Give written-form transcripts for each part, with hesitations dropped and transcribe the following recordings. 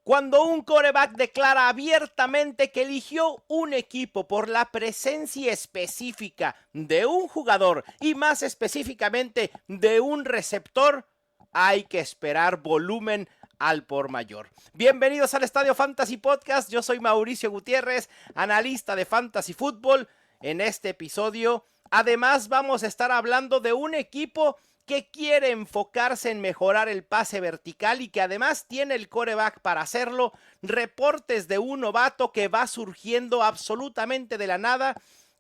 Cuando un quarterback declara abiertamente que eligió un equipo por la presencia específica de un jugador y más específicamente de un receptor, hay que esperar volumen al por mayor. Bienvenidos al Estadio Fantasy Podcast. Yo soy Mauricio Gutiérrez, analista de Fantasy Football. En este episodio, además, vamos a estar hablando de un equipo que quiere enfocarse en mejorar el pase vertical y que además tiene el quarterback para hacerlo, reportes de un novato que va surgiendo absolutamente de la nada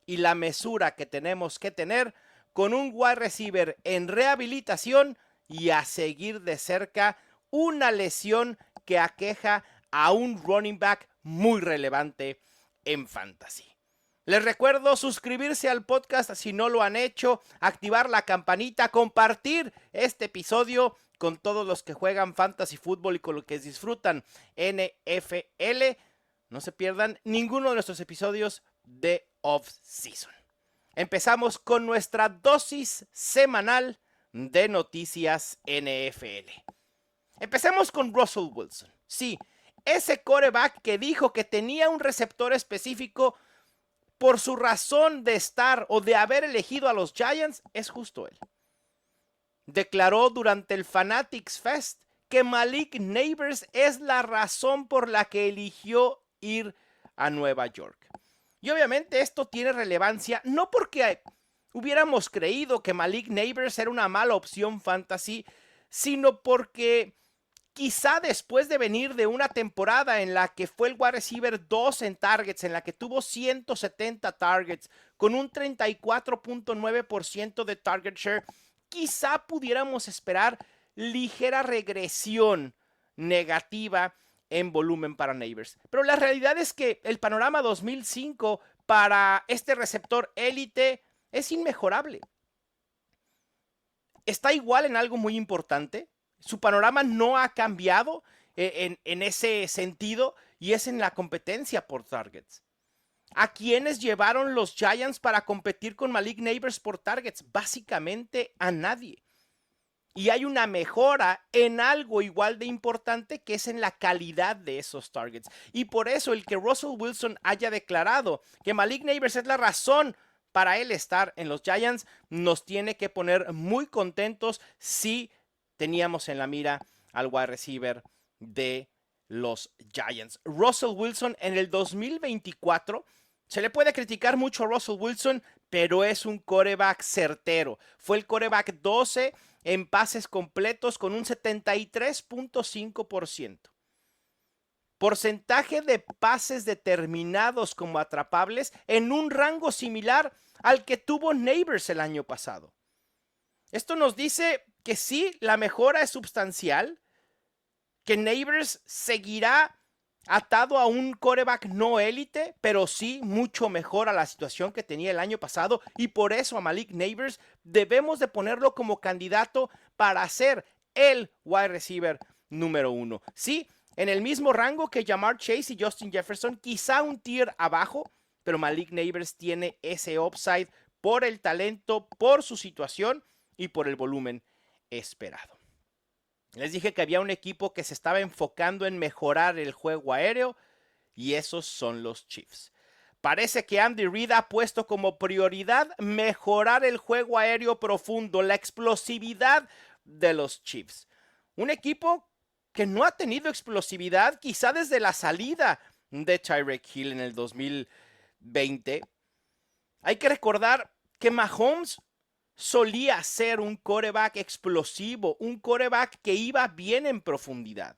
y la mesura que tenemos que tener con un wide receiver en rehabilitación y a seguir de cerca una lesión que aqueja a un running back muy relevante en fantasy. Les recuerdo suscribirse al podcast si no lo han hecho, activar la campanita, compartir este episodio con todos los que juegan fantasy fútbol y con los que disfrutan NFL. No se pierdan ninguno de nuestros episodios de off-season. Empezamos con nuestra dosis semanal de noticias NFL. Empecemos con Russell Wilson. Sí, ese quarterback que dijo que tenía un receptor específico por su razón de estar o de haber elegido a los Giants, es justo él. Declaró durante el Fanatics Fest que Malik Nabers es la razón por la que eligió ir a Nueva York. Y obviamente esto tiene relevancia no porque hubiéramos creído que Malik Nabers era una mala opción fantasy, sino porque quizá después de venir de una temporada en la que fue el wide receiver 2 en targets, en la que tuvo 170 targets, con un 34.9% de target share, quizá pudiéramos esperar ligera regresión negativa en volumen para Nabers. Pero la realidad es que el panorama 2005 para este receptor élite es inmejorable. Está igual en algo muy importante. Su panorama no ha cambiado en ese sentido y es en la competencia por targets. ¿A quiénes llevaron los Giants para competir con Malik Nabers por targets? Básicamente a nadie. Y hay una mejora en algo igual de importante que es en la calidad de esos targets. Y por eso el que Russell Wilson haya declarado que Malik Nabers es la razón para él estar en los Giants nos tiene que poner muy contentos si teníamos en la mira al wide receiver de los Giants. Russell Wilson en el 2024, se le puede criticar mucho a Russell Wilson, pero es un quarterback certero. Fue el quarterback 12 en pases completos con un 73.5%. Porcentaje de pases determinados como atrapables en un rango similar al que tuvo Nabers el año pasado. Esto nos dice que sí, la mejora es sustancial, que Nabers seguirá atado a un quarterback no élite, pero sí mucho mejor a la situación que tenía el año pasado, y por eso a Malik Nabers debemos de ponerlo como candidato para ser el wide receiver número 1. Sí, en el mismo rango que Ja'Marr Chase y Justin Jefferson, quizá un tier abajo, pero Malik Nabers tiene ese upside por el talento, por su situación y por el volumen esperado. Les dije que había un equipo que se estaba enfocando en mejorar el juego aéreo y esos son los Chiefs. Parece que Andy Reid ha puesto como prioridad mejorar el juego aéreo profundo, la explosividad de los Chiefs. Un equipo que no ha tenido explosividad quizá desde la salida de Tyreek Hill en el 2020. Hay que recordar que Mahomes solía ser un quarterback explosivo, un quarterback que iba bien en profundidad.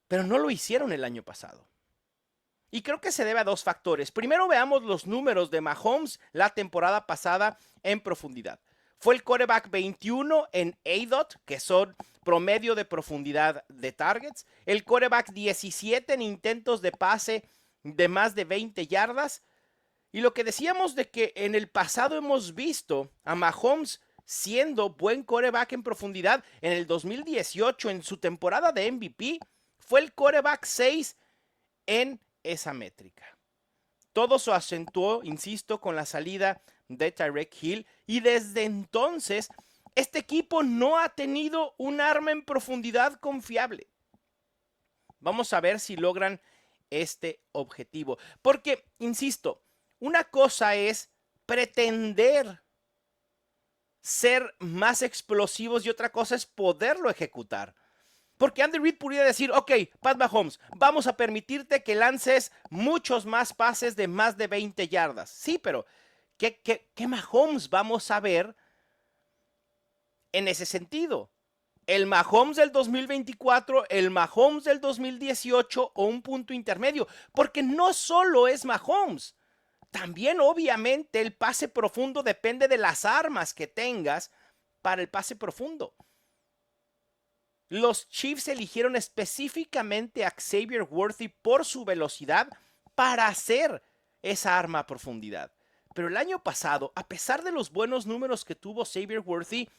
Pero no lo hicieron el año pasado. Y creo que se debe a dos factores. Primero veamos los números de Mahomes la temporada pasada en profundidad. Fue el quarterback 21 en ADOT, que son promedio de profundidad de targets. El quarterback 17 en intentos de pase de más de 20 yardas. Y lo que decíamos de que en el pasado hemos visto a Mahomes siendo buen quarterback en profundidad. En el 2018, en su temporada de MVP, fue el quarterback 6 en esa métrica. Todo se acentuó, insisto, con la salida de Tyreek Hill y desde entonces este equipo no ha tenido un arma en profundidad confiable. Vamos a ver si logran este objetivo. Porque, insisto, una cosa es pretender ser más explosivos y otra cosa es poderlo ejecutar. Porque Andy Reid pudiera decir, ok, Pat Mahomes, vamos a permitirte que lances muchos más pases de más de 20 yardas. Sí, pero ¿qué Mahomes vamos a ver en ese sentido? ¿El Mahomes del 2024, el Mahomes del 2018 o un punto intermedio? Porque no solo es Mahomes. También obviamente el pase profundo depende de las armas que tengas para el pase profundo. Los Chiefs eligieron específicamente a Xavier Worthy por su velocidad para hacer esa arma a profundidad. Pero el año pasado, a pesar de los buenos números que tuvo Xavier Worthy,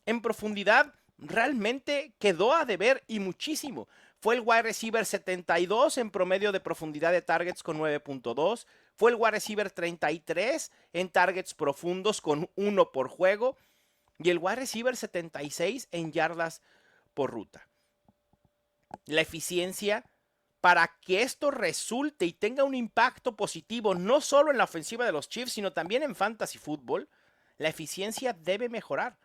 en profundidad realmente quedó a deber y muchísimo. Fue el wide receiver 72 en promedio de profundidad de targets con 9.2. Fue el wide receiver 33 en targets profundos con 1 por juego. Y el wide receiver 76 en yardas por ruta. La eficiencia para que esto resulte y tenga un impacto positivo no solo en la ofensiva de los Chiefs, sino también en fantasy fútbol, la eficiencia debe mejorar.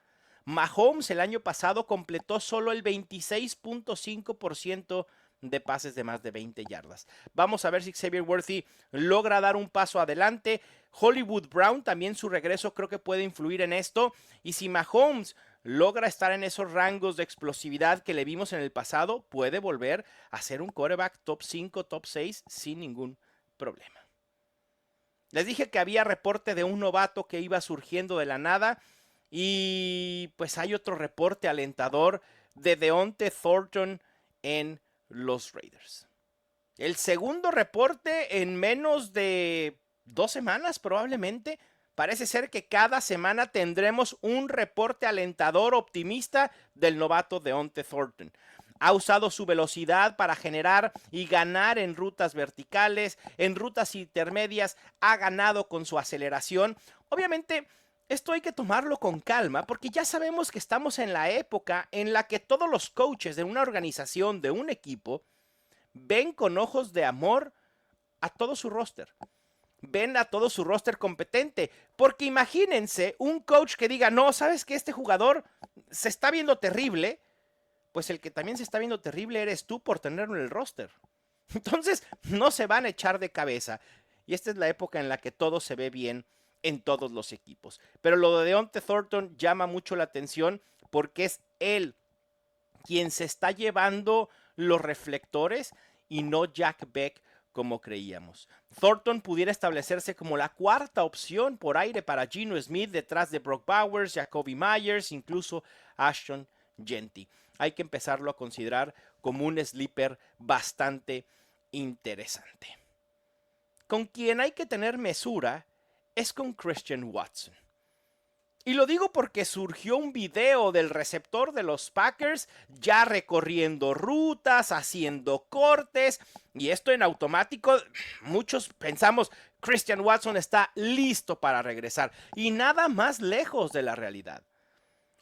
Mahomes el año pasado completó solo el 26.5% de pases de más de 20 yardas. Vamos a ver si Xavier Worthy logra dar un paso adelante. Hollywood Brown, también su regreso creo que puede influir en esto. Y si Mahomes logra estar en esos rangos de explosividad que le vimos en el pasado, puede volver a ser un quarterback top 5, top 6 sin ningún problema. Les dije que había reporte de un novato que iba surgiendo de la nada y pues hay otro reporte alentador de Deonte Thornton en los Raiders. El segundo reporte en menos de 2 semanas probablemente. Parece ser que cada semana tendremos un reporte alentador optimista del novato Deonte Thornton. Ha usado su velocidad para generar y ganar en rutas verticales, en rutas intermedias, ha ganado con su aceleración. Obviamente, esto hay que tomarlo con calma porque ya sabemos que estamos en la época en la que todos los coaches de una organización, de un equipo, ven con ojos de amor a todo su roster. Ven a todo su roster competente. Porque imagínense un coach que diga, no, ¿sabes que este jugador se está viendo terrible? Pues el que también se está viendo terrible eres tú por tenerlo en el roster. Entonces no se van a echar de cabeza. Y esta es la época en la que todo se ve bien en todos los equipos. Pero lo de Deonte Thornton llama mucho la atención porque es él quien se está llevando los reflectores y no Jack Beck como creíamos. Thornton pudiera establecerse como la cuarta opción por aire para Geno Smith detrás de Brock Bowers, Jacoby Myers, incluso Ashton Jeanty. Hay que empezarlo a considerar como un sleeper bastante interesante. Con quien hay que tener mesura es con Christian Watson. Y lo digo porque surgió un video del receptor de los Packers ya recorriendo rutas, haciendo cortes, y esto en automático, muchos pensamos, Christian Watson está listo para regresar, y nada más lejos de la realidad.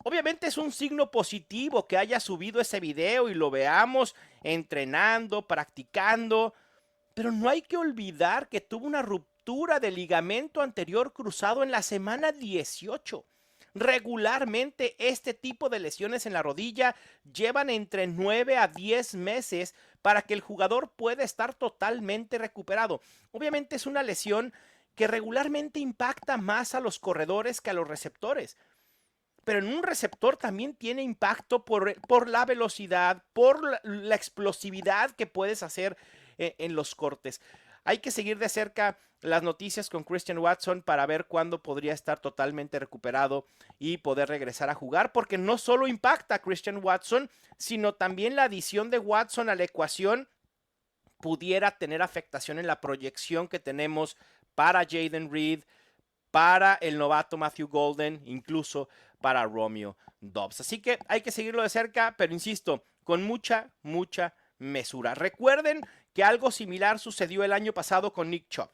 Obviamente es un signo positivo que haya subido ese video y lo veamos entrenando, practicando, pero no hay que olvidar que tuvo una ruptura de ligamento anterior cruzado en la semana 18. Regularmente este tipo de lesiones en la rodilla llevan entre 9 a 10 meses para que el jugador pueda estar totalmente recuperado. Obviamente es una lesión que regularmente impacta más a los corredores que a los receptores. Pero en un receptor también tiene impacto por la velocidad, por la explosividad que puedes hacer en los cortes. Hay que seguir de cerca las noticias con Christian Watson para ver cuándo podría estar totalmente recuperado y poder regresar a jugar, porque no solo impacta a Christian Watson, sino también la adición de Watson a la ecuación pudiera tener afectación en la proyección que tenemos para Jayden Reed, para el novato Matthew Golden, incluso para Romeo Doubs. Así que hay que seguirlo de cerca, pero insisto, con mucha mesura. Recuerden que algo similar sucedió el año pasado con Nick Chubb.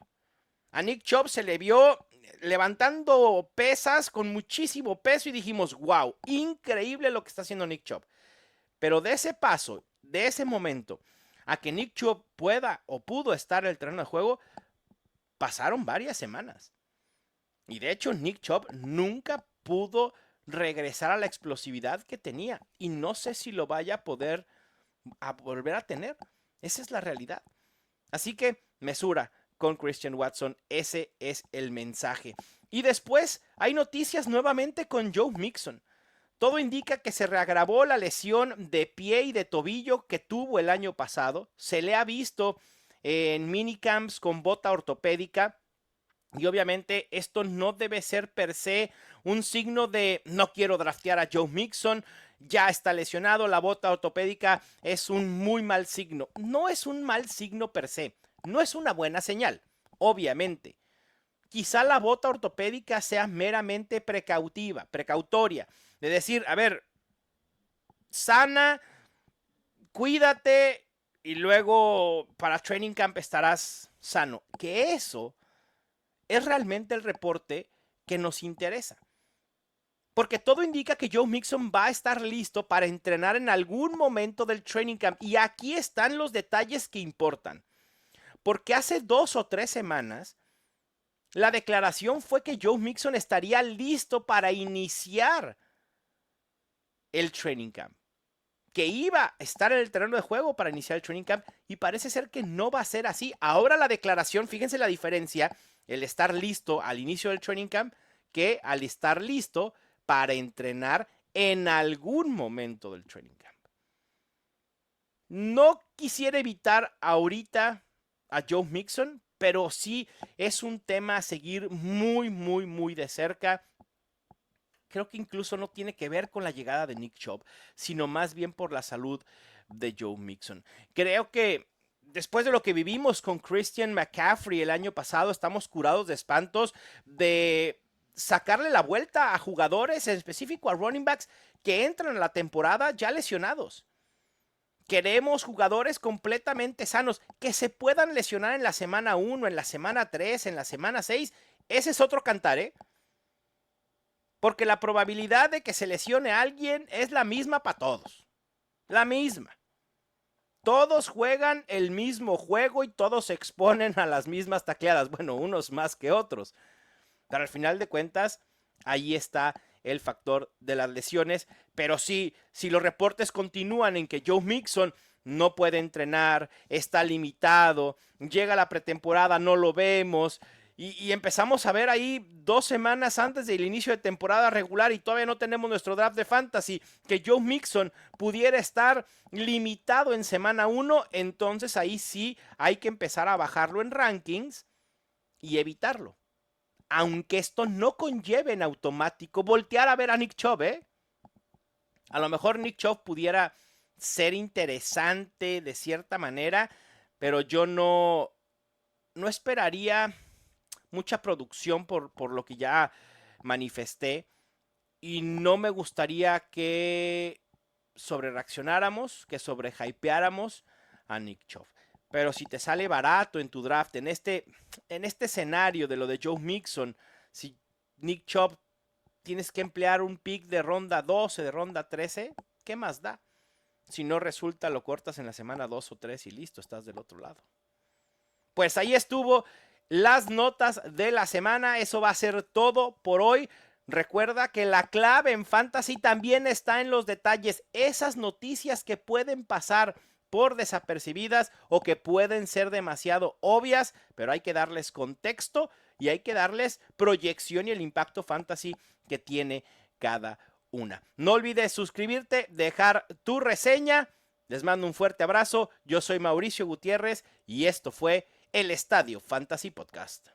A Nick Chubb se le vio levantando pesas con muchísimo peso y dijimos, wow, increíble lo que está haciendo Nick Chubb. Pero de ese paso, de ese momento, a que Nick Chubb pueda o pudo estar en el terreno de juego, pasaron varias semanas. Y de hecho, Nick Chubb nunca pudo regresar a la explosividad que tenía. Y no sé si lo vaya a poder volver a tener. Esa es la realidad. Así que mesura con Christian Watson. Ese es el mensaje. Y después hay noticias nuevamente con Joe Mixon. Todo indica que se reagravó la lesión de pie y de tobillo que tuvo el año pasado. Se le ha visto en minicamps con bota ortopédica. Y obviamente esto no debe ser per se un signo de no quiero draftear a Joe Mixon, ya está lesionado, la bota ortopédica es un muy mal signo. No es un mal signo per se, no es una buena señal, obviamente. Quizá la bota ortopédica sea meramente precautoria, de decir, a ver, sana, cuídate y luego para training camp estarás sano. Que eso es realmente el reporte que nos interesa. Porque todo indica que Joe Mixon va a estar listo para entrenar en algún momento del training camp. Y aquí están los detalles que importan. Porque hace 2 o 3 semanas, la declaración fue que Joe Mixon estaría listo para iniciar el training camp. Que iba a estar en el terreno de juego para iniciar el training camp. Y parece ser que no va a ser así. Ahora la declaración, fíjense la diferencia, el estar listo al inicio del training camp que al estar listo para entrenar en algún momento del training camp. No quisiera evitar ahorita a Joe Mixon, pero sí es un tema a seguir muy de cerca. Creo que incluso no tiene que ver con la llegada de Nick Chubb, sino más bien por la salud de Joe Mixon. Creo que después de lo que vivimos con Christian McCaffrey el año pasado, estamos curados de espantos de sacarle la vuelta a jugadores, en específico a running backs, que entran a la temporada ya lesionados. Queremos jugadores completamente sanos, que se puedan lesionar en la semana 1, en la semana 3, en la semana 6. Ese es otro cantar, ¿eh? Porque la probabilidad de que se lesione a alguien es la misma para todos. La misma. Todos juegan el mismo juego y todos se exponen a las mismas tacleadas. Bueno, unos más que otros. Pero al final de cuentas, ahí está el factor de las lesiones. Pero sí, si los reportes continúan en que Joe Mixon no puede entrenar, está limitado, llega la pretemporada, no lo vemos, y empezamos a ver ahí 2 semanas antes del inicio de temporada regular y todavía no tenemos nuestro draft de fantasy, que Joe Mixon pudiera estar limitado en semana 1, entonces ahí sí hay que empezar a bajarlo en rankings y evitarlo. Aunque esto no conlleve en automático voltear a ver a Nick Chubb, ¿eh? A lo mejor Nick Chubb pudiera ser interesante de cierta manera, pero yo no esperaría mucha producción por lo que ya manifesté y no me gustaría que sobrereaccionáramos, que sobrehypeáramos a Nick Chubb. Pero si te sale barato en tu draft, en este escenario de lo de Joe Mixon, si Nick Chubb tienes que emplear un pick de ronda 12, de ronda 13, ¿qué más da? Si no resulta, lo cortas en la semana 2 o 3 y listo, estás del otro lado. Pues ahí estuvo las notas de la semana. Eso va a ser todo por hoy. Recuerda que la clave en Fantasy también está en los detalles. Esas noticias que pueden pasar por desapercibidas o que pueden ser demasiado obvias, pero hay que darles contexto y hay que darles proyección y el impacto fantasy que tiene cada una. No olvides suscribirte, dejar tu reseña. Les mando un fuerte abrazo. Yo soy Mauricio Gutiérrez y esto fue el Estadio Fantasy Podcast.